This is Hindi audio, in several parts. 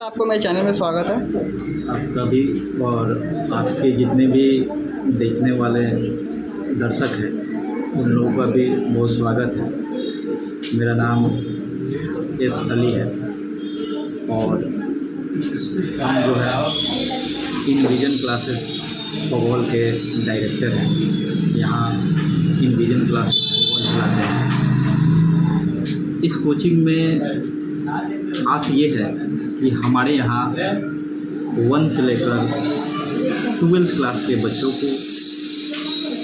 आपको मेरे चैनल में स्वागत है। आपका भी और आपके जितने भी देखने वाले दर्शक हैं उन लोगों का भी बहुत स्वागत है। मेरा नाम एस अली है और हम जो है इन विजन क्लासेस भूगोल के डायरेक्टर हैं। यहाँ इन विजन क्लासेस भूगोल चलाते हैं। इस कोचिंग में खास ये है कि हमारे यहाँ 1 से लेकर 12th क्लास के बच्चों को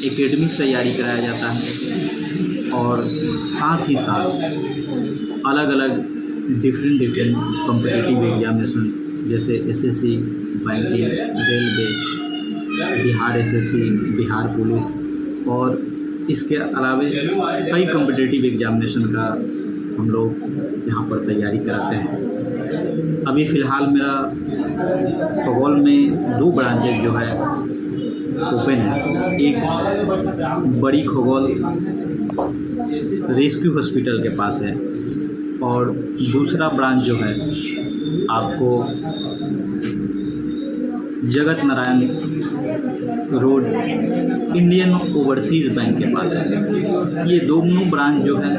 एकेडमिक तैयारी कराया जाता है और साथ ही साथ अलग अलग डिफरेंट कॉम्पिटिटिव एग्जामिनेशन जैसे SSC, banking, railway, Bihar SSC, Bihar police और इसके अलावा कई कॉम्पिटिटिव एग्जामिनेशन का हम लोग यहाँ पर तैयारी कराते हैं। अभी फ़िलहाल मेरा भूगोल में 2 ब्रांचेज जो है ओपन है। एक बड़ी खगोल रेस्क्यू हॉस्पिटल के पास है और दूसरा ब्रांच जो है आपको Jagat Narayan road Indian overseas bank के पास है। ये दोनों ब्रांच जो है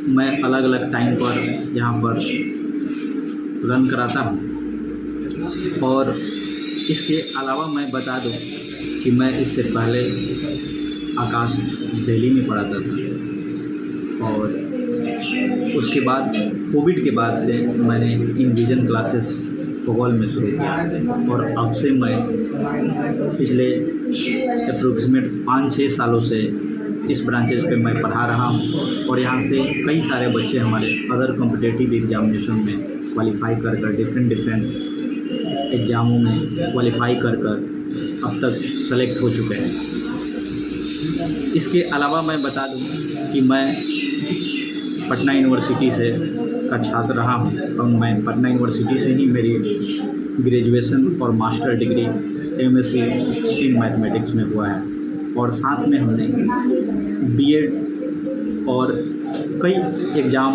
मैं अलग अलग टाइम पर यहाँ पर रन कराता हूँ। और इसके अलावा मैं बता दूँ कि मैं इससे पहले आकाश दिल्ली में पढ़ाता था और उसके बाद कोविड के बाद से मैंने इन विजन क्लासेस भूगोल में शुरू किया और अब से मैं पिछले अप्रोक्सीमेट 5-6 सालों से इस ब्रांचेज पे मैं पढ़ा रहा हूँ और यहाँ से कई सारे बच्चे हमारे अदर कॉम्पिटिटिव एग्जामिनेशन में क्वालिफाई कर डिफरेंट एग्ज़ामों में क्वालिफाई कर अब तक सेलेक्ट हो चुके हैं। इसके अलावा मैं बता दूँ कि मैं पटना यूनिवर्सिटी से का छात्र रहा हूँ और मैं पटना यूनिवर्सिटी से ही मेरी ग्रेजुएशन और master degree MSc in mathematics में हुआ है और साथ में हमने बीएड और कई एग्ज़ाम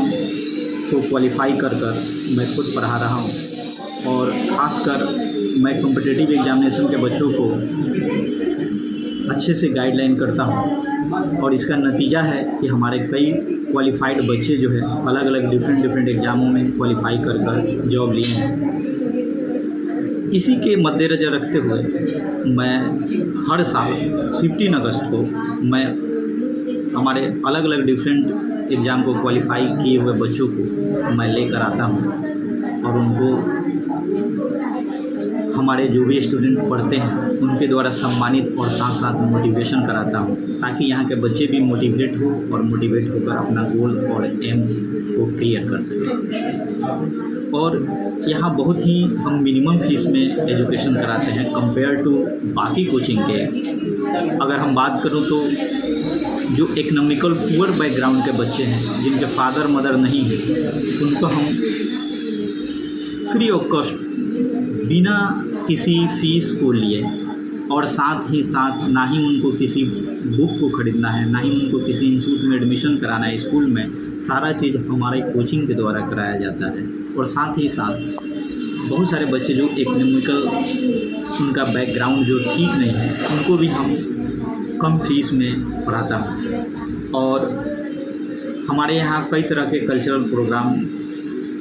को क्वालिफाई कर मैं खुद पढ़ा रहा हूँ और ख़ासकर मैं कॉम्पिटिटिव एग्जामिनेशन के बच्चों को अच्छे से गाइडलाइन करता हूँ और इसका नतीजा है कि हमारे कई क्वालिफाइड बच्चे जो है अलग अलग डिफरेंट एग्ज़ामों में क्वालिफाई कर जॉब लिए हैं। इसी के मद्देनज़र रखते हुए मैं हर साल 15 अगस्त को मैं हमारे अलग अलग डिफरेंट एग्ज़ाम को क्वालिफाई किए हुए बच्चों को मैं लेकर आता हूँ और उनको हमारे जो भी स्टूडेंट पढ़ते हैं उनके द्वारा सम्मानित और साथ साथ मोटिवेशन कराता हूँ ताकि यहाँ के बच्चे भी मोटिवेट हो और मोटिवेट होकर अपना गोल और एम्स को क्लियर कर सकें। और यहाँ बहुत ही हम मिनिमम फीस में एजुकेशन कराते हैं कंपेयर टू बाकी कोचिंग के। अगर हम बात करूँ तो जो इकोनॉमिकल पुअर बैकग्राउंड के बच्चे हैं जिनके फादर मदर नहीं है उनको हम फ्री ऑफ कॉस्ट बिना किसी फ़ीस को लिए और साथ ही साथ ना ही उनको किसी बुक को ख़रीदना है ना ही उनको किसी इंस्टीट्यूट में एडमिशन कराना है। स्कूल में सारा चीज़ हमारे कोचिंग के द्वारा कराया जाता है और साथ ही साथ बहुत सारे बच्चे जो इकोनॉमिकल उनका बैकग्राउंड जो ठीक नहीं है उनको भी हम कम फीस में पढ़ाता हूँ। और हमारे यहाँ कई तरह के कल्चरल प्रोग्राम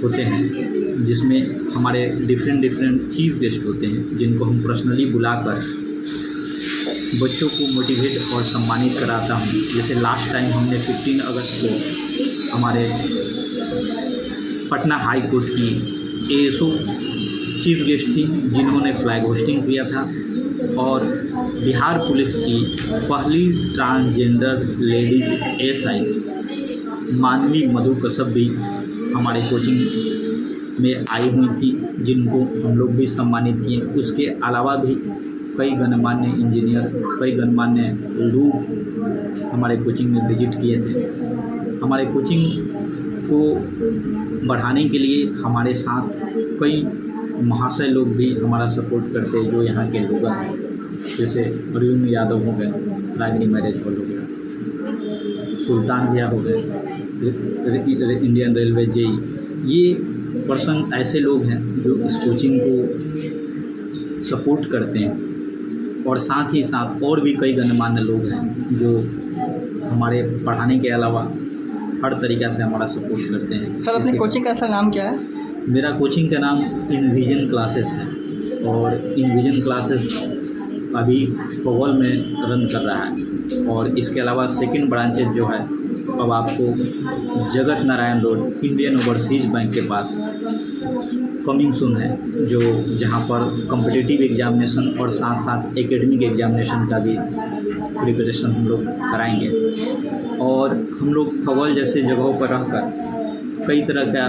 होते हैं जिसमें हमारे डिफरेंट चीफ गेस्ट होते हैं जिनको हम पर्सनली बुलाकर बच्चों को मोटिवेट और सम्मानित कराता हूँ। जैसे लास्ट टाइम हमने 15 अगस्त को हमारे पटना हाई कोर्ट की एएसओ चीफ गेस्ट थी जिन्होंने फ्लैग होस्टिंग किया था और बिहार पुलिस की पहली ट्रांसजेंडर लेडीज एसआई मानवी मधु कश्यप भी हमारे कोचिंग में आई हुई थी जिनको हम लोग भी सम्मानित किए। उसके अलावा भी कई गणमान्य इंजीनियर कई गणमान्य लोग हमारे कोचिंग में विजिट किए थे। हमारे कोचिंग को बढ़ाने के लिए हमारे साथ कई महाशय लोग भी हमारा सपोर्ट करते हैं जो यहाँ के लोग हैं जैसे अरुण यादव हो गए, रागिनी मैरिज हॉल हो गया, सुल्तान भैया हो गए, इंडियन रेलवे जेई ये पर्सन ऐसे लोग हैं जो इस कोचिंग को सपोर्ट करते हैं और साथ ही साथ और भी कई गणमान्य लोग हैं जो हमारे पढ़ाने के अलावा हर तरीक़े से हमारा सपोर्ट करते हैं। सर अपने कोचिंग का सर नाम क्या है? मेरा कोचिंग का नाम इनविजन क्लासेस है और इनविजन क्लासेस अभी भोपाल में रन कर रहा है और इसके अलावा सेकंड ब्रांचेज जो है अब आपको Jagat Narayan road Indian overseas bank के पास कमिंग सून है, जो जहां पर कॉम्पिटिटिव एग्जामिनेशन और साथ साथ एकेडमिक एग्जामिनेशन का भी प्रिपरेशन हम लोग कराएंगे। और हम लोग भोपाल जैसे जगहों पर रहकर कई तरह का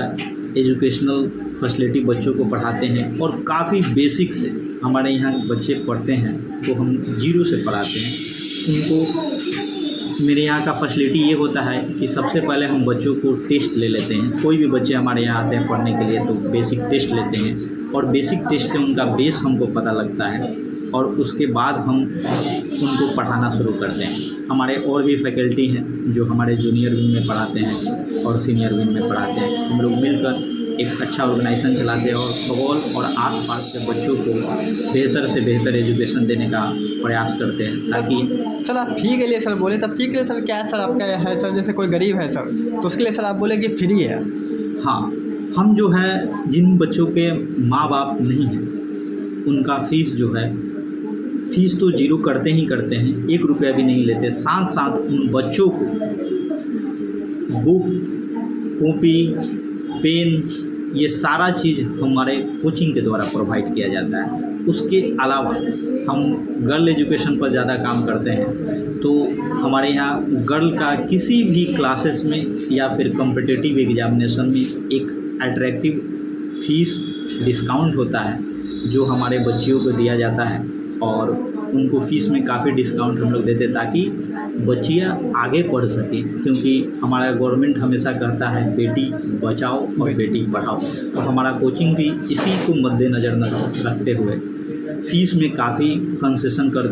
एजुकेशनल फैसिलिटी बच्चों को पढ़ाते हैं और काफ़ी बेसिक से हमारे यहाँ बच्चे पढ़ते हैं तो हम जीरो से पढ़ाते हैं उनको। मेरे यहाँ का फैसिलिटी ये होता है कि सबसे पहले हम बच्चों को टेस्ट ले लेते हैं। कोई भी बच्चे हमारे यहाँ आते हैं पढ़ने के लिए तो बेसिक टेस्ट लेते हैं और बेसिक टेस्ट से उनका बेस हमको पता लगता है और उसके बाद हम उनको पढ़ाना शुरू करते हैं। हमारे और भी फैकल्टी हैं जो हमारे जूनियर विंग में पढ़ाते हैं और सीनियर विंग में पढ़ाते हैं। हम लोग मिलकर एक अच्छा ऑर्गेनाइजेशन चलाते हैं और भूगोल और आसपास के बच्चों को बेहतर से बेहतर एजुकेशन देने का प्रयास करते हैं ताकि। सर आप फ़ी के लिए सर बोले, तब फ़ी के लिए सर क्या सर आपका है सर? जैसे कोई गरीब है सर तो उसके लिए सर आप बोले कि फ्री है। हाँ, हम जो है जिन बच्चों के माँ बाप नहीं हैं उनका फ़ीस जो है फ़ीस तो जीरो करते ही करते हैं, 1 रुपया भी नहीं लेते। साथ साथ उन बच्चों को बुक, कॉपी, पेन, ये सारा चीज़ हमारे कोचिंग के द्वारा प्रोवाइड किया जाता है। उसके अलावा हम गर्ल एजुकेशन पर ज़्यादा काम करते हैं तो हमारे यहाँ गर्ल का किसी भी क्लासेस में या फिर कॉम्पिटिटिव एग्जामिनेशन में एक अट्रैक्टिव फीस डिस्काउंट होता है जो हमारे बच्चियों को दिया जाता है और उनको फ़ीस में काफ़ी डिस्काउंट हम लोग देते ताकि बच्चियाँ आगे पढ़ सकें, क्योंकि हमारा गवर्नमेंट हमेशा कहता है बेटी बचाओ और बेटी पढ़ाओ। तो हमारा कोचिंग भी इसी को मद्देनज़र रखते हुए फ़ीस में काफ़ी कंसेशन कर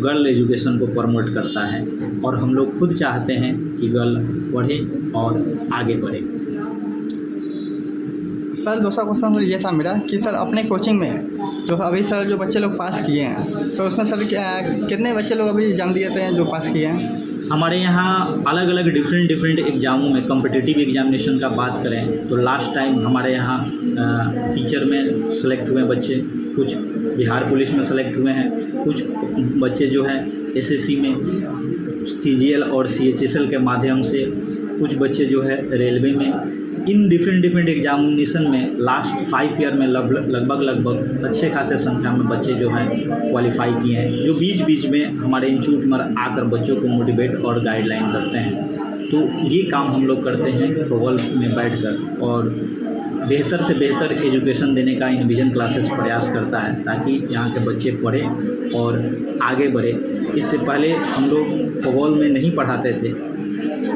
गर्ल एजुकेशन को प्रमोट करता है और हम लोग खुद चाहते हैं कि गर्ल पढ़े और आगे बढ़े। सर दूसरा क्वेश्चन ये था मेरा कि सर अपने कोचिंग में जो अभी सर जो बच्चे लोग पास किए हैं तो उसमें सर कितने बच्चे लोग अभी एग्ज़ाम दिए थे जो पास किए हैं? हमारे यहाँ अलग अलग डिफरेंट एग्ज़ामों में कॉम्पिटिटिव एग्जामिनेशन का बात करें तो लास्ट टाइम हमारे यहाँ टीचर में सेलेक्ट हुए बच्चे, कुछ बिहार पुलिस में सेलेक्ट हुए हैं, कुछ बच्चे जो है एसएससी में, सीजीएल और सीएचएसएल के माध्यम से, कुछ बच्चे जो है रेलवे में। इन डिफरेंट एग्जामिनेशन में लास्ट 5 ईयर में लगभग अच्छे खासे संख्या में बच्चे जो हैं क्वालिफाई किए हैं, जो बीच बीच में हमारे इंस्टीट्यूट में आकर बच्चों को मोटिवेट और गाइडलाइन करते हैं। तो ये काम हम लोग करते हैं भूगोल में बैठकर और बेहतर से बेहतर एजुकेशन देने का इनविजन क्लासेस प्रयास करता है ताकि यहाँ के बच्चे पढ़ें और आगे बढ़े। इससे पहले हम लोग भूगोल में नहीं पढ़ाते थे,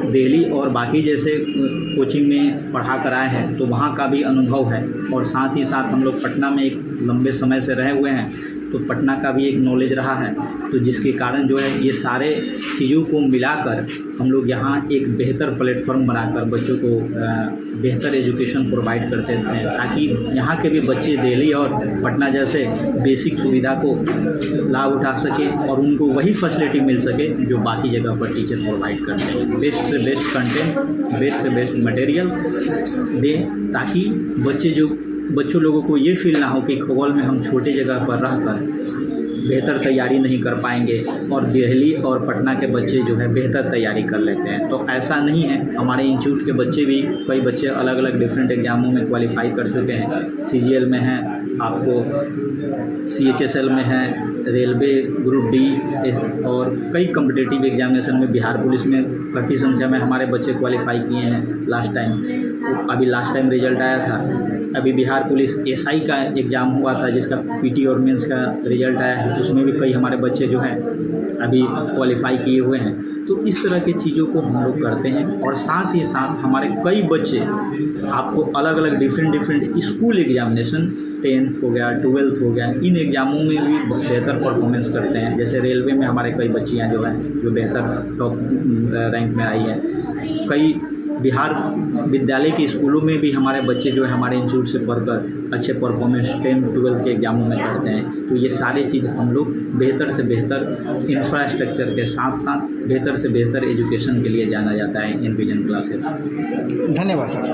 दिल्ली और बाकी जैसे कोचिंग में पढ़ा कर आए हैं तो वहाँ का भी अनुभव है और साथ ही साथ हम लोग पटना में एक लंबे समय से रहे हुए हैं तो पटना का भी एक नॉलेज रहा है, तो जिसके कारण जो है ये सारे चीज़ों को मिलाकर हम लोग यहाँ एक बेहतर प्लेटफॉर्म बनाकर बच्चों को बेहतर एजुकेशन प्रोवाइड करते हैं ताकि यहाँ के भी बच्चे दिल्ली और पटना जैसे बेसिक सुविधा को लाभ उठा सके और उनको वही फैसिलिटी मिल सके जो बाकी जगह पर टीचर प्रोवाइड करते हैं। बेस्ट से बेस्ट कंटेंट, बेस्ट से बेस्ट मटेरियल दें ताकि बच्चों लोगों को ये फील ना हो कि खगोल में हम छोटे जगह पर रहकर बेहतर तैयारी नहीं कर पाएंगे और दिल्ली और पटना के बच्चे जो है बेहतर तैयारी कर लेते हैं। तो ऐसा नहीं है, हमारे इंस्टीट्यूट के बच्चे भी कई बच्चे अलग अलग डिफरेंट एग्जामों में क्वालिफाई कर चुके हैं। सीजीएल में हैं, आपको सीएचएसएल में है, रेलवे ग्रुप डी और कई कॉम्पिटिटिव एग्जामिनेशन में बिहार पुलिस में काफ़ी संख्या में हमारे बच्चे क्वालिफाई किए हैं लास्ट टाइम। अभी लास्ट टाइम रिजल्ट आया था, अभी बिहार पुलिस एसआई का एग्ज़ाम हुआ था जिसका पीटी और मेंस का रिजल्ट आया है, उसमें भी कई हमारे बच्चे जो हैं अभी क्वालिफाई किए हुए हैं। तो इस तरह की चीज़ों को हम लोग करते हैं और साथ ही साथ हमारे कई बच्चे आपको अलग अलग डिफरेंट स्कूल एग्जामिनेशन 10th हो गया, 12th हो गया, इन एग्ज़ामों में भी बेहतर परफॉर्मेंस करते हैं। जैसे रेलवे में हमारे कई बच्चियाँ जो हैं जो बेहतर टॉप रैंक में आई हैं, कई बिहार विद्यालय के स्कूलों में भी हमारे बच्चे जो है हमारे इंस्टीट्यूट से पढ़कर अच्छे परफॉर्मेंस 10-12 के एग्जामों में करते हैं। तो ये सारी चीज़ हम लोग बेहतर से बेहतर इंफ्रास्ट्रक्चर के साथ साथ बेहतर से बेहतर एजुकेशन के लिए जाना जाता है इन विजन क्लासेस। धन्यवाद सर।